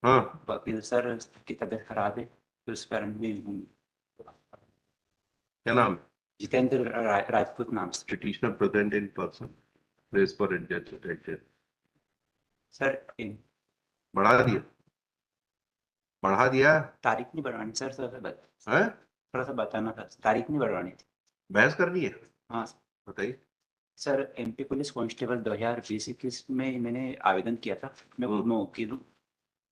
हाँ, वकील सर की तबीयत खराब है, तो उस कारण भी क्या नाम है? जितेंद्र राजपूत नाम से। Petitioner present in person, place for interjection. Sir इन बढ़ा दिया, बढ़ा दिया तारीख नहीं बढ़वानी सर, है? थोड़ा सा बताना था, तारीख नहीं बढ़वानी थी। बहस करनी है? हाँ बताइए। सर, एमपी पुलिस कांस्टेबल 2020-21 में मैंने आवेदन किया था। मैं खुद हम्म। में वकील हूँ।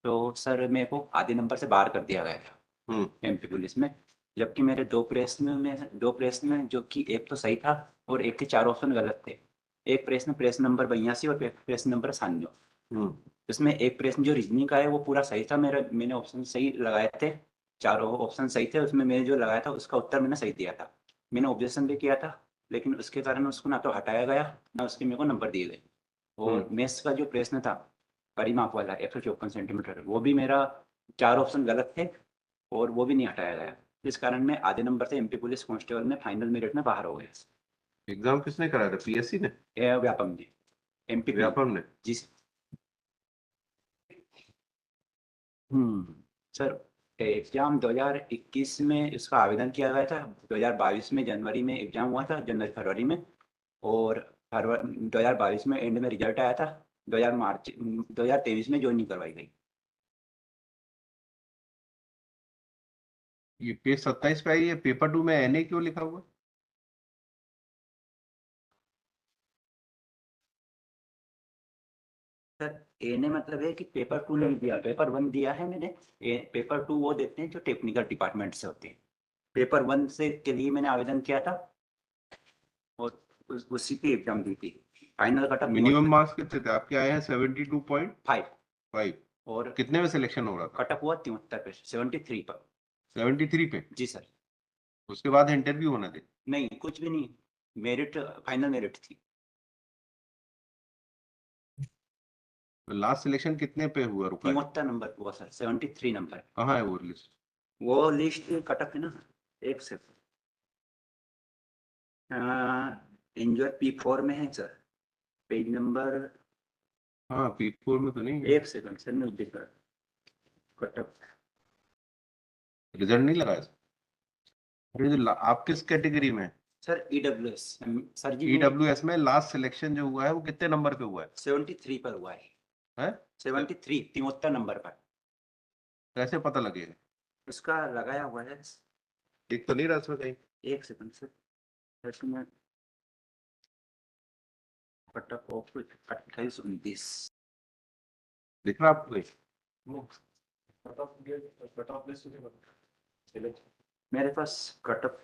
तो सर मेरे को आधे नंबर से बाहर कर दिया गया था हम्म। एमपी पुलिस में। जबकि मेरे दो प्रश्न में जो कि एक तो सही था और एक के 4 ऑप्शन गलत थे। एक प्रश्न नंबर 82 और प्रश्न नंबर 96। हम्म। इसमें एक प्रश्न जो रीजनिंग का है वो पूरा सही था, मेरा मैंने ऑप्शन सही लगाए थे। चारों ऑप्शन सही थे, उसमें मैंने जो लगाया था उसका उत्तर मैंने सही दिया था। मैंने ऑब्जेक्शन भी किया था, लेकिन उसके कारण उसको ना तो हटाया गया, ना उसके मेरे को नंबर दिए गए। हम्म। और मैथ्स का जो प्रश्न था, परिमाप वाला 154 सेंटीमीटर, वो भी मेरा 4 ऑप्शन गलत थे और वो भी नहीं हटाया गया। इस कारण मैं आधे नंबर से एमपी पुलिस कांस्टेबल में फाइनल मेरिट में बाहर हो गया। एग्जाम किसने कराया था? पीएससी ने? ये व्यापम जी, एमपीपी व्यापम ने? जी। हम्म। सर, एग्जाम 2021 में इसका आवेदन किया गया था। 2022 में जनवरी में एग्जाम हुआ था, जनवरी फरवरी में। और फरवरी 2022 में एंड में रिजल्ट आया था। 2023 में ज्वाइनिंग करवाई गई। ये पेज 27 पे आई है, पेपर 2 में एनए क्यों लिखा हुआ? सर ए ने मतलब है कि पेपर 2 नहीं दिया, पेपर 1 दिया है मैंने। पेपर 2 वो देते हैं जो टेक्निकल डिपार्टमेंट से होते हैं। पेपर 1 से के लिए मैंने आवेदन किया था और उसी की एग्जाम दी थी। Final cut off minimum marks कितने थे आपके? आए हैं 72.5। 5। और कितने में सिलेक्शन हो रहा था? कट ऑफ हुआ 73 पे, 73 पर। 73 पे? जी सर। उसके बाद इंटरव्यू होना थे? नहीं, कुछ भी नहीं। मेरिट, फाइनल मेरिट थी। तो लास्ट सिलेक्शन कितने पे हुआ, रुका है? 73 नंबर हुआ सर, 73 नंबर। कहाँ है वो लिस्ट? वो लिस्ट कट ऑफ है ना, एक से इंजॉय P4 में है सर, पेज नंबर। हाँ, पीपुल में तो नहीं है। एक सेकंड सर, मैं दिख रहा कट ऑफ। रिजल्ट नहीं लगा इसका? अरे आप किस कैटेगरी में? सर EWS सर जी, मैं ईडब्ल्यू एस में लास्ट सिलेक्शन जो हुआ है वो कितने नंबर पे हुआ है? 73 पर हुआ है। हैं? 73, 73 नंबर पर। कैसे पता लगेगा? उसका लगाया हुआ है। दिख तो नहीं रहा इसमें कहीं। एक सेकंड सर, इसमें कट ऑफ 28-29। दिख रहा आपको कहीं? कट ऑफ लिस्ट मेरे पास कट ऑफ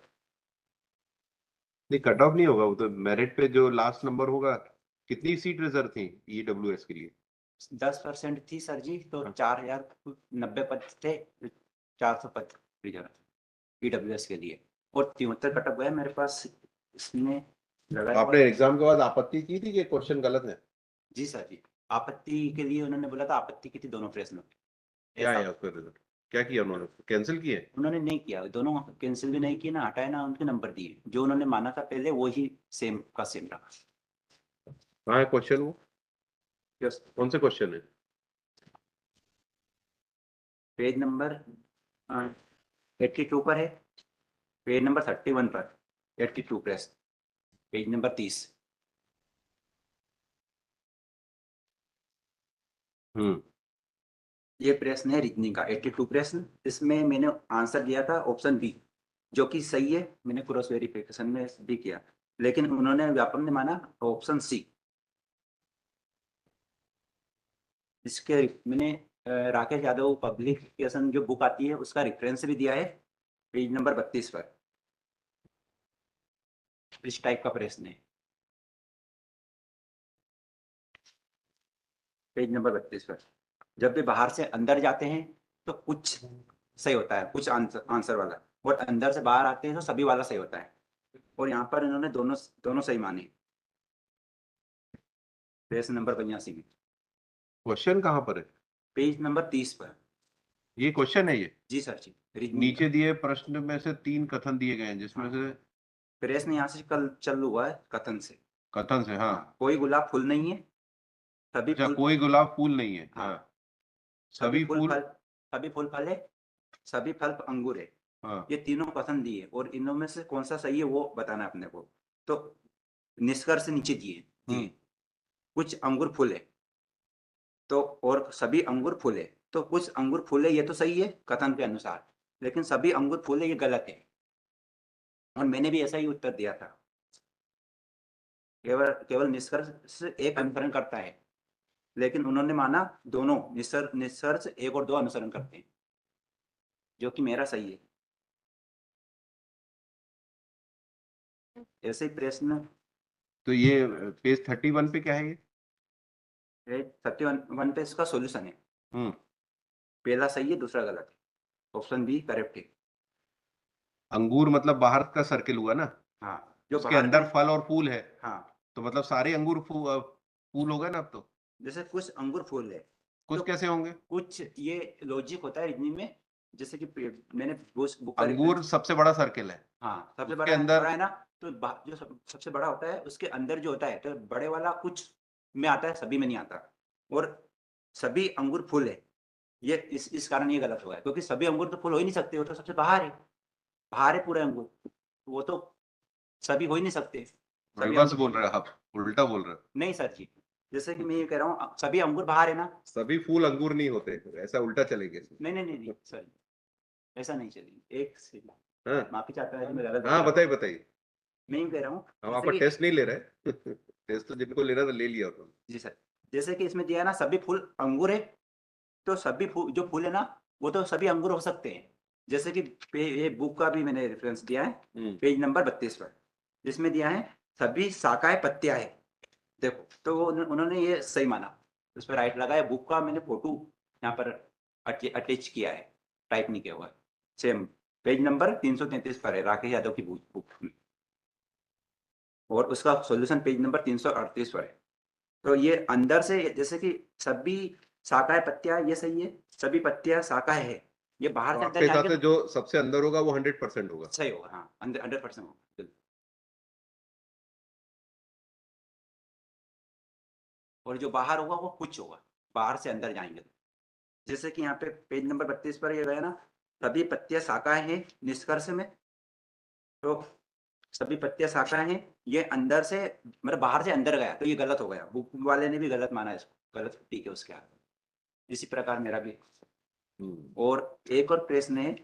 नहीं, कट ऑफ नहीं होगा, वो तो मेरिट पे जो लास्ट नंबर होगा। कितनी सीट रिजर्व थी ईडब्ल्यू एस के लिए? 10% थी सर जी, तो हाँ। 4090 पद थे। 400 पद रिजर्व EWS के लिए। और 73 कट ऑफ गया मेरे पास, इसमें लगाया हुआ आपने है। एग्जाम के बाद आपत्ति की थी कि क्वेश्चन गलत है? जी सर जी। आपत्ति के लिए उन्होंने बोला था, आपत्ति की थी दोनों प्रश्नों में। क्या ऐसा है उसका रिजल्ट? क्या किया उन्होंने? कैंसिल किए? उन्होंने नहीं किया, दोनों कैंसिल भी नहीं किए, ना हटाए, ना उनके नंबर दिए। जो उन्होंने माना था पहले वो ही सेम का सेम रहा। कहाँ है क्वेश्चन वो? यस। कौन से क्वेश्चन है? पेज नंबर 82 पर है। पेज नंबर 31 पर 82 प्रश्न, पेज नंबर 30। हम्म। ये प्रश्न है रीजनिंग का 82 प्रश्न। इसमें मैंने आंसर दिया था ऑप्शन बी, जो कि सही है, मैंने क्रॉस वेरिफिकेशन में भी किया। लेकिन उन्होंने, व्यापम ने माना ऑप्शन सी। इसके मैंने राकेश यादव पब्लिकेशन जो बुक आती है उसका रेफरेंस भी दिया है, पेज नंबर 32 पर। इस टाइप का प्रश्न है, पेज नंबर 32 पर। जब भी बाहर से अंदर जाते हैं तो कुछ सही होता है, कुछ आंसर आंसर वाला। और अंदर से बाहर आते हैं तो सभी वाला सही होता है। और यहाँ पर इन्होंने दोनों दोनों सही माने, प्रश्न नंबर 82 में। क्वेश्चन कहाँ पर है? पेज नंबर 30 पर। ये क्वेश्चन है ये? जी सर जी, रीजनिंग का। नीचे दिए प्रश्न में से 3 कथन दिए गए हैं जिसमें हाँ, से? प्रश्न यहाँ से कल चल हुआ है कथन से। कथन से, हाँ। हाँ, कोई गुलाब फूल नहीं है, सभी अच्छा, फूल। कोई गुलाब फूल नहीं है, हाँ, हाँ। सभी फूल सभी फूल फल है, सभी फल अंगूर है। हाँ ये तीनों पसंद दिए और इनों में से कौन सा सही है वो बताना है अपने को। तो निष्कर्ष नीचे दिए दिए कुछ अंगूर फूल है तो, और सभी अंगूर फूल है तो कुछ अंगूर फूल है ये तो सही है कथन के अनुसार, लेकिन सभी अंगूर फूल है ये गलत है। और मैंने भी ऐसा ही उत्तर दिया था। केवल केवल निष्कर्ष एक अनुसरण करता है, लेकिन उन्होंने माना दोनों निष्कर्ष एक और दो अनुसरण करते हैं, जो कि मेरा सही है। ऐसे ही प्रश्न तो ये पेज 31 पे क्या है ये? 31 पे इसका सॉल्यूशन है। पहला सही है, दूसरा गलत है। ऑप्शन बी करेक्ट है। अंगूर मतलब बाहर का सर्किल हुआ ना, हाँ, जो उसके बाहर अंदर का फल और फूल है, हाँ, तो मतलब सारे अंगूर फूल हो गए ना अब तो। जैसे कुछ अंगूर फूल है कुछ तो कैसे होंगे? कुछ ये लॉजिक होता है रीजनिंग में। जैसे कि मैंने बुक का अंगूर रेफरेंस सबसे बड़ा सर्किल है, हाँ, सबसे उसके बड़ा अंदर बड़ा है ना, तो जो सबसे बड़ा होता है उसके अंदर जो होता है तो बड़े वाला कुछ में आता है, सभी में नहीं आता। और सभी अंगूर फूल है, ये इस कारण ये गलत हुआ है, क्योंकि सभी अंगूर तो फूल हो ही नहीं सकते, वो तो सबसे बाहर है पूरे अंगूर, वो तो सभी हो ही नहीं सकते। सभी रिवर्स अंगूर बोल रहे हो आप, उल्टा बोल रहे हो। नहीं सर जी, जैसे कि मैं ये कह रहा हूँ सभी अंगूर बाहर है ना। सभी फूल अंगूर नहीं होते, ऐसा उल्टा चलेंगे। नहीं सर, ऐसा नहीं चलेगी। एक से हाँ माफी चाहता है मैं गलत हाँ, बोला। बताइए बताइए। मैं ये कह रहा हूँ हम जैसे आपका कि टेस्ट नहीं ले रहे टेस्ट तो जिनको लेना था ले लिया उन्होंने। जी सर, जैसे कि इसमें दिया है ना सभी फूल अंगूर है, तो सभी फूल जो फूल है ना वो तो सभी अंगूर हो सकते हैं। जैसे कि ये बुक का भी मैंने रेफरेंस दिया है पेज नंबर 32 पर, जिसमें दिया है सभी शाखाएं पत्तियां है। देखो तो उन्होंने ये सही माना, उस पर राइट लगाया। बुक का मैंने फोटो यहाँ पर अटैच किया है, टाइप नहीं किया हुआ है। सेम पेज नंबर 333 पर है, राकेश यादव की बुक में, और उसका सॉल्यूशन पेज नंबर 338 पर है। तो ये अंदर से जैसे कि सभी शाखाएं पत्तियां ये सही है, सभी पत्तियां शाखाएं है, ये बाहर तो से आपके अंदर हिसाब जाएंगे से तो जो सबसे अंदर होगा वो 100% होगा। सही होगा। हाँ, 100% होगा बिल्कुल। और जो बाहर होगा वो कुछ होगा, बाहर से अंदर जाएंगे तो। जैसे कि यहाँ पे पेज नंबर 32 पर ये गया ना, सभी पत्तियां शाखाएं हैं निष्कर्ष में, तो सभी पत्तियां शाखाएं हैं, ये अंदर से मतलब बाहर से अंदर गया तो ये गलत हो गया। बुक वाले ने भी गलत माना इसको, गलत ठीक है उसके आगे। इसी प्रकार मेरा भी। और एक और प्रश्न है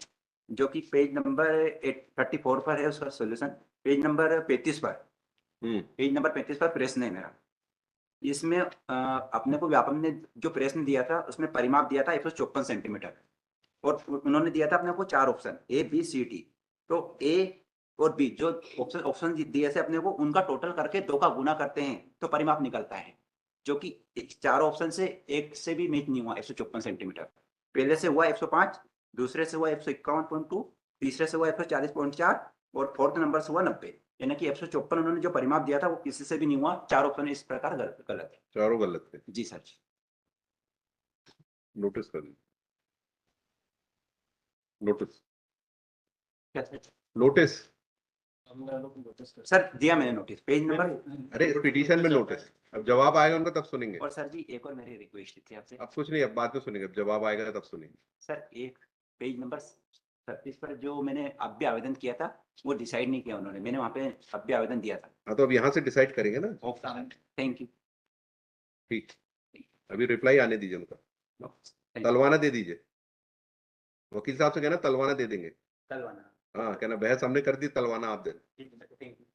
जो कि पेज नंबर 34 पर है, उसका सॉल्यूशन पेज नंबर 35 पर। पेज नंबर 35 पर प्रश्न है मेरा। इसमें अपने को व्यापम ने जो प्रश्न दिया था उसमें परिमाप दिया था 154 सेंटीमीटर, और उन्होंने दिया था अपने को 4 option A B C D. तो ए और बी जो ऑप्शन दिए थे अपने को, उनका टोटल करके 2 का गुना करते हैं तो परिमाप निकलता है, जो कि 4 ऑप्शन से एक से भी मैच नहीं हुआ 154 सेंटीमीटर। पहले से हुआ 105, दूसरे से हुआ 151.2, तीसरे से हुआ 140.4, और फोर्थ नंबर से हुआ 90। यानी कि 154 उन्होंने जो परिमाप दिया था वो किसी से भी नहीं हुआ। 4 ऑप्शन इस प्रकार गलत है। चारों गलत थे। जी सर। नोटिस कर लीजिए, नोटिस क्या सर? नोटिस। सर दिया मैंने नोटिस पेज नंबर। अरे पिटीशन में नोटिस, अब जवाब आएगा उनका तब सुनेंगे। और सर जी एक और मेरी रिक्वेस्ट थी आपसे। अब कुछ नहीं, अब बाद में सुनेंगे, अब जवाब आएगा तब सुनेंगे। सर एक पेज नंबर 36 पर जो मैंने अभ्य आवेदन किया था वो डिसाइड नहीं किया उन्होंने, मैंने वहाँ पे अभ्य आवेदन दिया था। हाँ तो अब यहाँ से डिसाइड करेंगे ना। Thank you. ठीक, अभी रिप्लाई आने दीजिए उनका, तलवाना दे दीजिए। वकील साहब से कहना तलवाना दे देंगे। तलवाना, हाँ कहना बहस हमने कर दी, तलवाना आप दे। ठीक है, थैंक यू।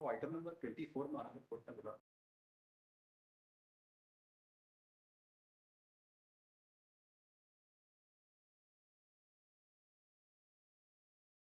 आइटम नंबर 24 में